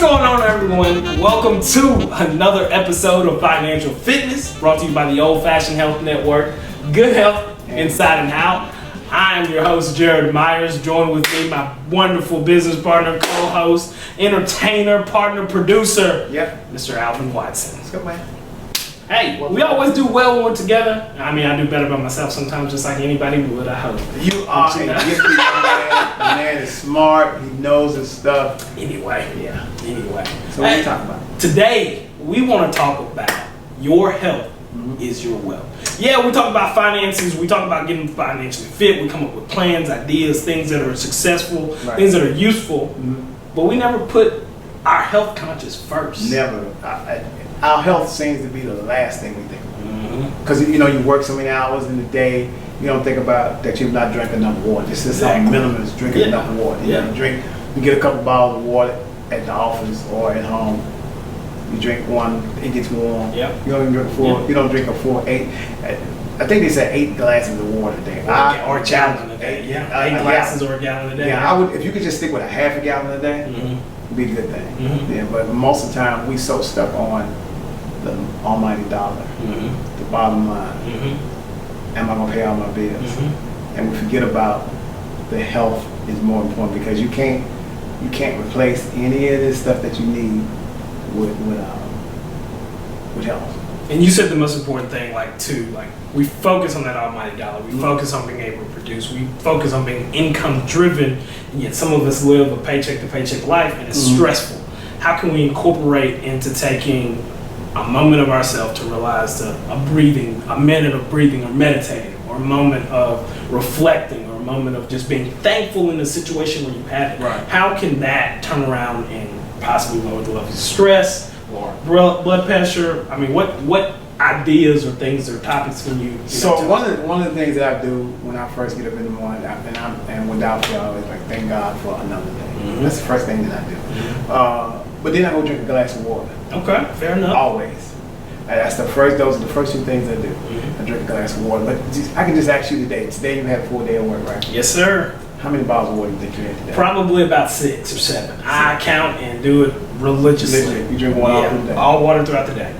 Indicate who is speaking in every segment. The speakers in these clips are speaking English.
Speaker 1: going on, everyone? Welcome to another episode of Financial Fitness, brought to you by the Old Fashioned Health Network. Good health inside and out. I am your host, Jared Myers. Joined with me, my wonderful business partner, co-host, entertainer, partner, producer, Mr. Alvin Watson.
Speaker 2: Let's go, man.
Speaker 1: Hey, we always do well when we're together. I mean, I do better by myself sometimes, just like anybody would, I hope.
Speaker 2: You are a gifted young man. The man is smart. He knows his stuff.
Speaker 1: Anyway.
Speaker 2: So what are we talking about?
Speaker 1: Today, we want to talk about your health is your wealth. Yeah, we talk about finances. We talk about getting financially fit. We come up with plans, ideas, things that are successful, things that are useful. But we never put our health conscious first.
Speaker 2: Never. Our health seems to be the last thing we think about. Because you work so many hours in the day, you don't think about that you've not drank enough water. This is something minimum is drinking enough water. You get a couple bottles of water at the office or at home. You drink one, it gets warm. You don't even drink four. You don't drink a 4, 8. I think they said 8 glasses of water a day.
Speaker 1: Or a gallon a day. 8 glasses or a gallon a day.
Speaker 2: Yeah, I would. If you could just stick with a half a gallon a day, it'd be a good thing. Yeah, but most of the time we so stuck on the almighty dollar, the bottom line. Am I gonna pay all my bills? And we forget about the health is more important, because you can't replace any of this stuff that you need with health.
Speaker 1: And you said the most important thing, we focus on that almighty dollar. We focus on being able to produce. We focus on being income driven, and yet some of us live a paycheck to paycheck life, and it's stressful. How can we incorporate into taking a moment of ourselves to realize a minute of breathing or meditating, or a moment of reflecting, or a moment of just being thankful in the situation where you have it? How can that turn around and possibly lower the level of stress or blood pressure? I mean, what ideas or things or topics can you?
Speaker 2: So one of the things that I do when I first get up in the morning, and without fail, I always thank God for another day. That's the first thing that I do. But then I go drink a glass of water.
Speaker 1: Okay, fair enough. Always.
Speaker 2: That's the first. Those are the first 2 things I do. I drink a glass of water. But I can just ask you today. Today you had a full day of work, right?
Speaker 1: Yes, sir.
Speaker 2: How many bottles of water do you think you had today?
Speaker 1: Probably about 6 or 7. I count and do it religiously.
Speaker 2: You drink water all through the day?
Speaker 1: All water throughout the day.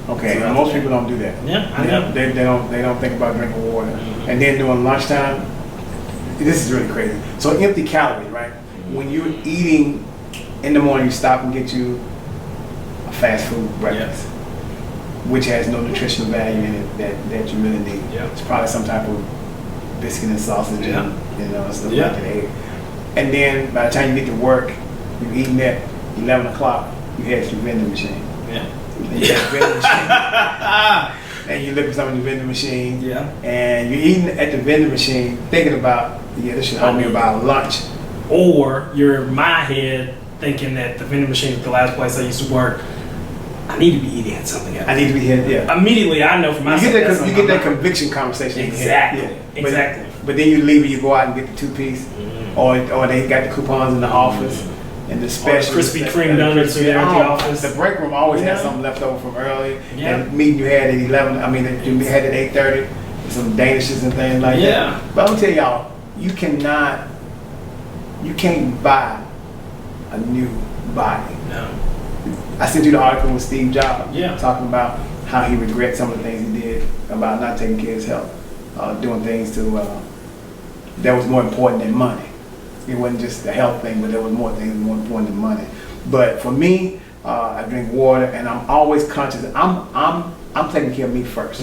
Speaker 2: Okay, and most people don't do that.
Speaker 1: Yeah, I know.
Speaker 2: They don't think about drinking water. And then during lunchtime, this is really crazy. So empty calories, right? When you're eating in the morning, you stop and get you a fast food breakfast, which has no nutritional value in it that you really need. It's probably some type of biscuit and sausage and stuff like that. And then by the time you get to work, you're eating at 11 o'clock, you head to the vending machine. And you look at something in the vending machine, and you're eating at the vending machine thinking about, this should help me about lunch.
Speaker 1: Or you're in my head thinking that the vending machine at the last place I used to work, I need to be eating at something else.
Speaker 2: I need to be here,
Speaker 1: Immediately, I know for myself.
Speaker 2: You get that conviction conversation.
Speaker 1: Exactly.
Speaker 2: But then you leave and you go out and get the 2-piece, or they got the coupons in the office, and the special
Speaker 1: Krispy Kreme donuts are there at the office.
Speaker 2: The break room always has something left over from early. That meeting you had at 11. I mean, that you had at 8:30. Some danishes and things like that. But I'm gonna tell y'all, you can't buy a new body.
Speaker 1: No.
Speaker 2: I sent you the article with Steve Jobs talking about how he regrets some of the things he did about not taking care of his health, doing things that was more important than money. It wasn't just the health thing, but there was more things more important than money. But for me, I drink water, and I'm always conscious. I'm taking care of me first,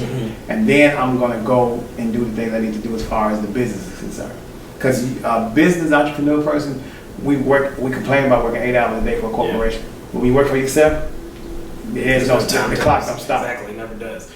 Speaker 2: and then I'm gonna go and do the things I need to do as far as the business is concerned. Because a business entrepreneur person, we complain about working 8 hours a day for a corporation. When you work for yourself, there's no time. The clock don't stop.
Speaker 1: Exactly, it never does.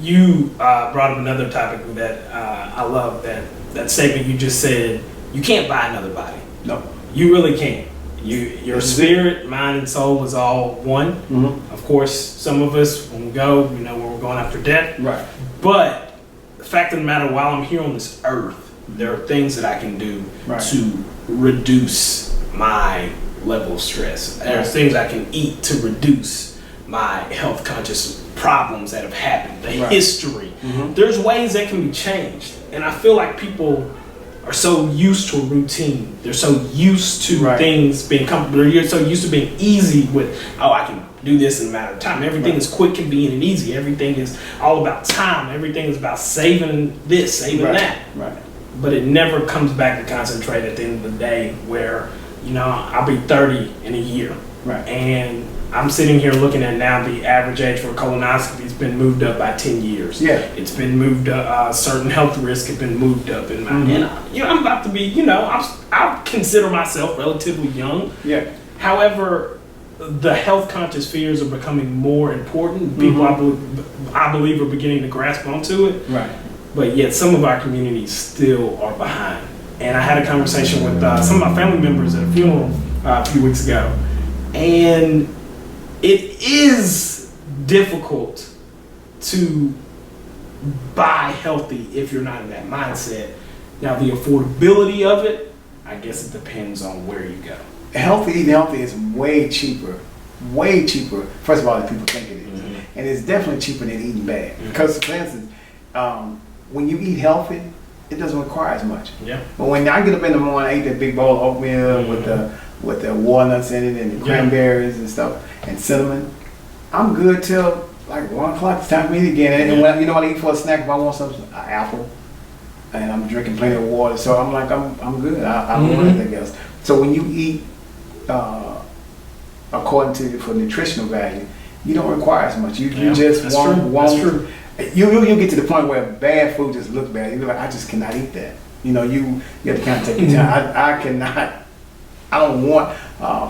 Speaker 1: you brought up another topic that I love, that statement you just said. You can't buy another body.
Speaker 2: No.
Speaker 1: You really can't. Your spirit, mind, and soul is all one.
Speaker 2: Mm-hmm.
Speaker 1: Of course, some of us, when we go, we know we're going after death.
Speaker 2: Right.
Speaker 1: But the fact of the matter, while I'm here on this earth, there are things that I can do to reduce my level of stress. There's things I can eat to reduce my health conscious problems that have happened, the history. Mm-hmm. There's ways that can be changed. And I feel like people are so used to a routine. They're so used to things being comfortable. They're so used to being easy with, I can do this in a matter of time. Everything is quick, convenient, and easy. Everything is all about time. Everything is about saving this, saving that.
Speaker 2: Right.
Speaker 1: But it never comes back to concentrate at the end of the day where, I'll be 30 in a year.
Speaker 2: Right.
Speaker 1: And I'm sitting here looking at now the average age for a colonoscopy has been moved up by 10 years.
Speaker 2: Yeah.
Speaker 1: It's been moved up, certain health risks have been moved up. And, I'm about to be, I consider myself relatively young.
Speaker 2: Yeah.
Speaker 1: However, the health conscious fears are becoming more important. People, I believe, are beginning to grasp onto it.
Speaker 2: Right.
Speaker 1: But yet some of our communities still are behind. And I had a conversation with some of my family members at a funeral a few weeks ago. And it is difficult to buy healthy if you're not in that mindset. Now, the affordability of it, I guess it depends on where you go.
Speaker 2: Eating healthy is way cheaper, first of all, than people think it is. Mm-hmm. And it's definitely cheaper than eating bad. Mm-hmm. Because, for instance, when you eat healthy, it doesn't require as much.
Speaker 1: Yeah.
Speaker 2: But when I get up in the morning, I eat that big bowl of oatmeal with the walnuts in it and the cranberries and stuff and cinnamon, I'm good till like 1 o'clock. It's time to eat again. And when, what I eat for a snack, if I want something, an apple, and I'm drinking plenty of water, so I'm like, I'm good. I don't want anything else. So when you eat according to for nutritional value, you don't require as much. You just want. You'll get to the point where bad food just looks bad. You're like, I just cannot eat that. You have to kind of take your time. I cannot. I don't want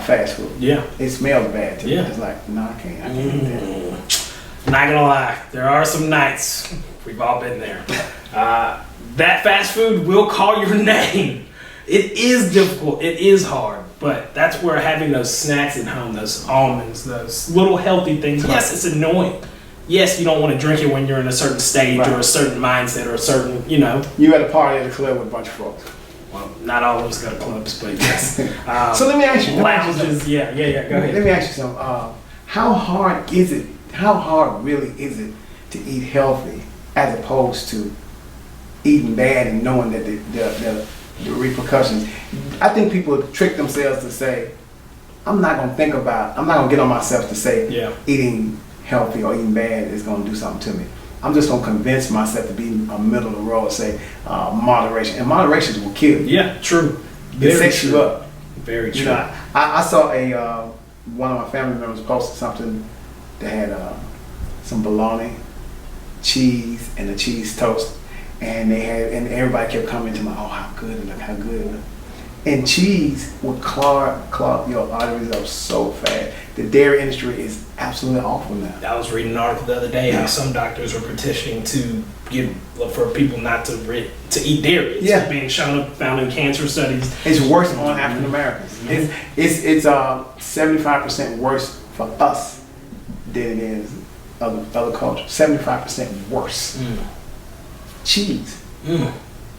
Speaker 2: fast food. Yeah. It smells bad to me. It's like, no, I can't eat that.
Speaker 1: Not gonna lie, there are some nights, we've all been there. That fast food will call your name. It is difficult, it is hard, but that's where having those snacks at home, those almonds, those little healthy things, yes, it's annoying. Yes, you don't want to drink it when you're in a certain stage or a certain mindset or a certain,
Speaker 2: You at a party at a club with a bunch of folks.
Speaker 1: Well, not all of us go to clubs, but yes.
Speaker 2: So let me ask you.
Speaker 1: Lounges, go ahead.
Speaker 2: Let me ask you something. How hard is it? How hard really is it to eat healthy as opposed to eating bad and knowing that the repercussions? I think people trick themselves to say, I'm not going to get on myself to say eating healthy or eating bad is going to do something to me. I'm just going to convince myself to be a middle of the road, say moderation. And moderation will kill you.
Speaker 1: Yeah, true.
Speaker 2: It sets you up.
Speaker 1: Very true.
Speaker 2: I saw one of my family members posted something that had some bologna, cheese, and a cheese toast. And everybody kept commenting, how good it looked, how good it looked. And cheese would clog your arteries up so fast. The dairy industry is absolutely awful now.
Speaker 1: I was reading an article the other day how some doctors are petitioning for people not to eat dairy. It's being found in cancer studies.
Speaker 2: It's worse on African Americans. Mm-hmm. It's 75% worse for us than it is other cultures. 75% worse. Cheese.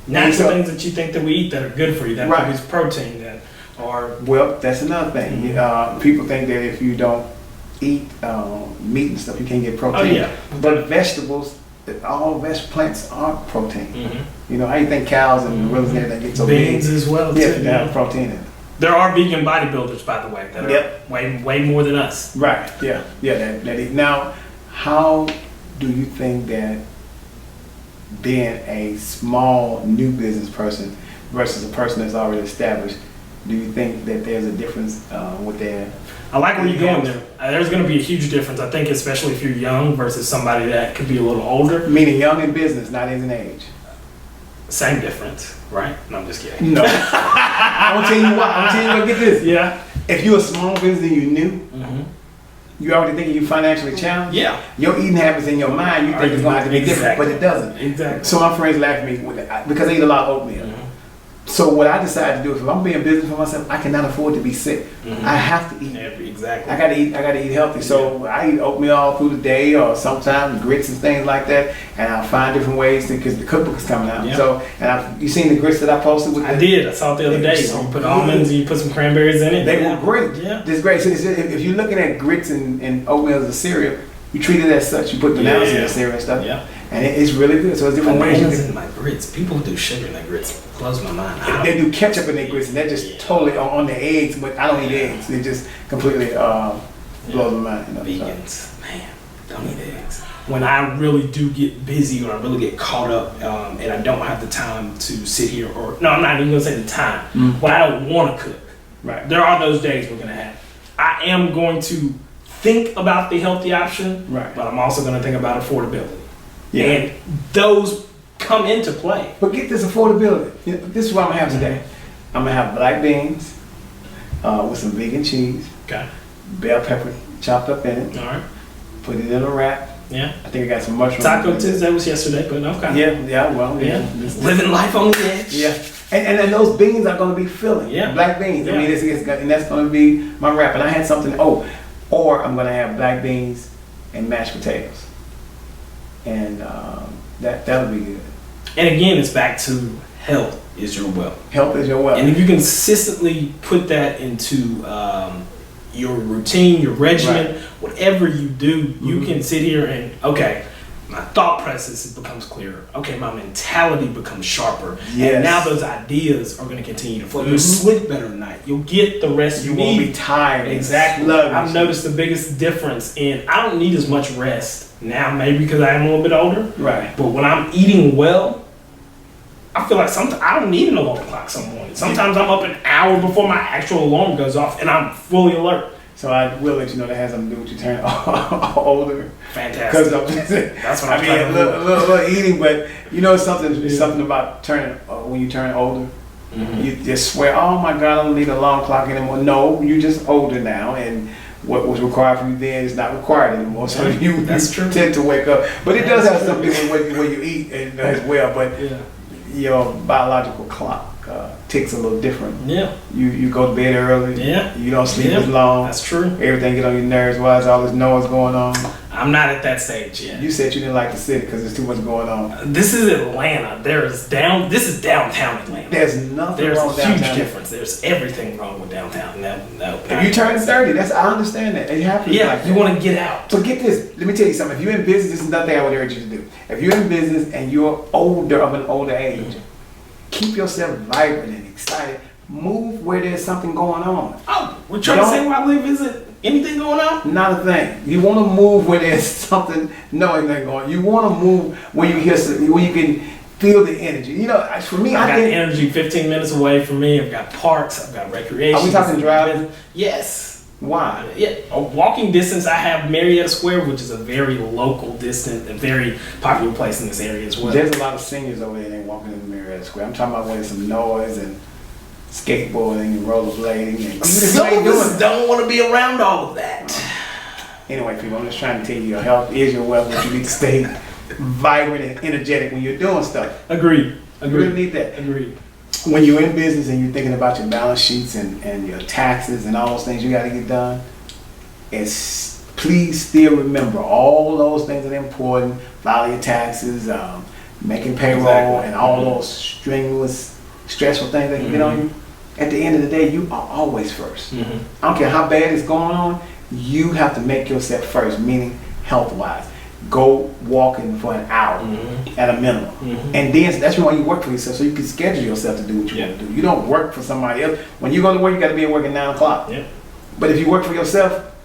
Speaker 1: Natural things that you think that we eat that are good for you, that produce protein, that are...
Speaker 2: Well, that's another thing. People think that if you don't eat meat and stuff, you can't get protein.
Speaker 1: Oh, yeah.
Speaker 2: But vegetables, all plants are protein. How you think cows and gorillas and everything get so big?
Speaker 1: Beans as well, too.
Speaker 2: Yeah, they have protein in it.
Speaker 1: There are vegan bodybuilders, by the way, that are way more than us.
Speaker 2: Right, yeah. Now, how do you think that being a small new business person versus a person that's already established, do you think that there's a difference with their...
Speaker 1: I like where you're going there. There's going to be a huge difference, I think, especially if you're young versus somebody that could be a little older.
Speaker 2: Meaning young in business, not as an age.
Speaker 1: Same difference, right? No, I'm just kidding.
Speaker 2: No. I'm going to tell you what, get this.
Speaker 1: Yeah.
Speaker 2: If you're a small business and you're new, you already thinking you financially challenged.
Speaker 1: Yeah.
Speaker 2: Your eating habits in your mind, you think it's going to have to be different, but it doesn't.
Speaker 1: Exactly.
Speaker 2: So my friends laugh at me because I eat a lot of oatmeal. So what I decided to do is, if I'm being business for myself, I cannot afford to be sick. I have to eat.
Speaker 1: Exactly.
Speaker 2: I gotta eat healthy. So I eat oatmeal all through the day, or sometimes grits and things like that. And I'll find different ways because the cookbook is coming out.
Speaker 1: Yeah.
Speaker 2: So, and you seen the grits that I posted with?
Speaker 1: I did. I saw it the other day.
Speaker 2: So
Speaker 1: you put almonds and you put some cranberries in it.
Speaker 2: They were great.
Speaker 1: Yeah.
Speaker 2: It's great. So if you're looking at grits and oatmeal as a cereal, you treat it as such. You put bananas in the cereal and stuff.
Speaker 1: Yeah.
Speaker 2: And it's really good. So it's different ways.
Speaker 1: Bananas in my grits. People do sugar in their grits. Blows my mind.
Speaker 2: They do ketchup in their grits, and they're just totally on their eggs. But I don't eat eggs. They just completely blows my mind. You know,
Speaker 1: vegans, man, don't eat eggs. When I really do get busy, when I really get caught up, and I don't have the time to sit here, or no, I'm not even gonna say the time. When I don't want to cook,
Speaker 2: right?
Speaker 1: There are those days we're gonna have. I am going to think about the healthy option,
Speaker 2: right?
Speaker 1: But I'm also gonna think about affordability.
Speaker 2: Yeah.
Speaker 1: And those come into play.
Speaker 2: But get this affordability. You know, this is what I'm gonna have today. I'm gonna have black beans with some vegan cheese.
Speaker 1: Okay.
Speaker 2: Bell pepper chopped up in it.
Speaker 1: All right.
Speaker 2: Put it in a wrap.
Speaker 1: Yeah.
Speaker 2: I think I got some mushrooms.
Speaker 1: Taco Tuesday was yesterday, but okay.
Speaker 2: Yeah. Well.
Speaker 1: Yeah. Living life on the edge.
Speaker 2: Yeah. And those beans are gonna be filling.
Speaker 1: Yeah. Black
Speaker 2: beans.
Speaker 1: Yeah.
Speaker 2: I mean, and that's gonna be my wrap. And I had something. Or I'm gonna have black beans and mashed potatoes. And that'll be good.
Speaker 1: And again, it's back to health is your wealth.
Speaker 2: Health is your wealth.
Speaker 1: And if you consistently put that into your routine, your regimen, whatever you do, you can sit here and, okay, my thought process becomes clearer. Okay, my mentality becomes sharper.
Speaker 2: Yes.
Speaker 1: And now those ideas are going to continue to flow. You'll sleep better at night. You'll get the rest you need.
Speaker 2: You won't be tired.
Speaker 1: Exactly. I've noticed the biggest difference in, I don't need as much rest now, maybe because I am a little bit older.
Speaker 2: Right.
Speaker 1: But when I'm eating well, I feel like sometimes I don't need an alarm clock some morning. Sometimes I'm up an hour before my actual alarm goes off and I'm fully alert.
Speaker 2: So I will let you know that has something to do with you turning older.
Speaker 1: Fantastic.
Speaker 2: Because
Speaker 1: that's what
Speaker 2: I mean, a little eating, but you know something about turning when you turn older. You just swear, oh my God, I don't need an alarm clock anymore. No, you're just older now, and what was required from you then is not required anymore. So you tend to wake up. But it does have something to do with what you eat and as well. But your biological clock ticks a little different. Yeah. You go to bed early. Yeah. You don't sleep as long.
Speaker 1: That's true.
Speaker 2: Everything get on your nerves. Why is all this noise going on?
Speaker 1: I'm not at that stage yet.
Speaker 2: You said you didn't like the city because there's too much going on.
Speaker 1: This is Atlanta. This is downtown Atlanta.
Speaker 2: There's nothing wrong with downtown.
Speaker 1: There's a huge difference. There's everything wrong with downtown. No.
Speaker 2: If you turn 30, I understand that. It happens.
Speaker 1: Yeah, you want to get out.
Speaker 2: But get this. Let me tell you something. If you're in business, this is another thing I would urge you to do. If you're in business and you're older, of an older age, keep yourself vibrant and excited. Move where there's something going on.
Speaker 1: Oh, we're trying to say where I live isn't anything going on?
Speaker 2: Not a thing. You want to move where there's something, anything going on. You want to move where you hear, where you can feel the energy. You know, for me,
Speaker 1: I got energy 15 minutes away from me. I've got parks. I've got recreation.
Speaker 2: Are we talking driving?
Speaker 1: Yes.
Speaker 2: Why?
Speaker 1: Yeah, a walking distance. I have Marietta Square, which is a very local distance, a very popular place in this area as well.
Speaker 2: There's a lot of seniors over there that ain't walking in Marietta Square. I'm talking about where there's some noise and skateboarding and rollerblading. And
Speaker 1: some of us don't want to be around all of that.
Speaker 2: Anyway, people, I'm just trying to tell you, your health is your wealth, but you need to stay vibrant and energetic when you're doing stuff.
Speaker 1: Agreed.
Speaker 2: You really need that.
Speaker 1: Agreed.
Speaker 2: When you're in business and you're thinking about your balance sheets and your taxes and all those things you got to get done, please still remember all those things that are important. File your taxes, making payroll, and all those strenuous, stressful things that can get on you. At the end of the day, you are always first. I don't care how bad it's going on, you have to make yourself first, meaning health-wise. Go walking for an hour at a minimum. And then that's why you work for yourself, so you can schedule yourself to do what you want to do. You don't work for somebody else. When you go to work, you got to be at work at 9 o'clock. But if you work for yourself,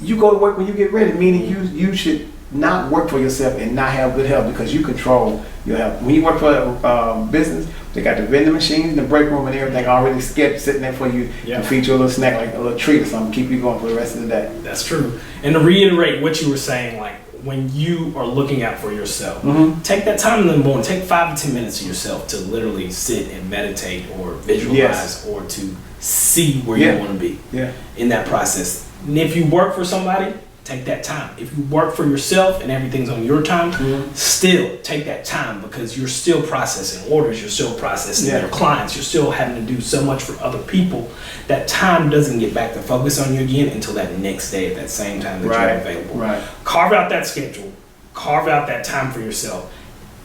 Speaker 2: you go to work when you get ready, meaning you should not work for yourself and not have good health because you control your health. When you work for a business, they got the vending machines, the break room and everything already sitting there for you to feed you a little snack, like a little treat or something, keep you going for the rest of the day.
Speaker 1: That's true. And to reiterate what you were saying, like when you are looking out for yourself, take that time in the morning, take 5 to 10 minutes of yourself to literally sit and meditate or visualize or to see where you want to be in that process. And if you work for somebody, take that time. If you work for yourself and everything's on your time, still take that time, because you're still processing orders, you're still processing your clients, you're still having to do so much for other people. That time doesn't get back to focus on you again until that next day at that same time that you're available.
Speaker 2: Right.
Speaker 1: Carve out that schedule. Carve out that time for yourself.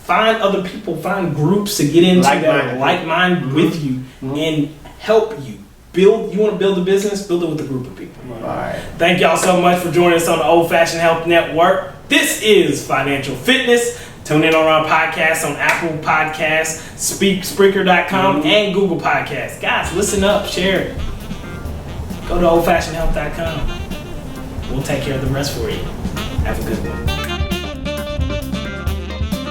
Speaker 1: Find other people, find groups to get into that are like-minded with you and help you. You want to build a business, build it with a group of people.
Speaker 2: Right.
Speaker 1: Thank y'all so much for joining us on the Old Fashioned Health Network. This is Financial Fitness. Tune in on our podcast on Apple Podcasts, Spreaker.com, and Google Podcasts. Guys, listen up, share it. Go to oldfashionedhealth.com. We'll take care of the rest for you. Have a good one.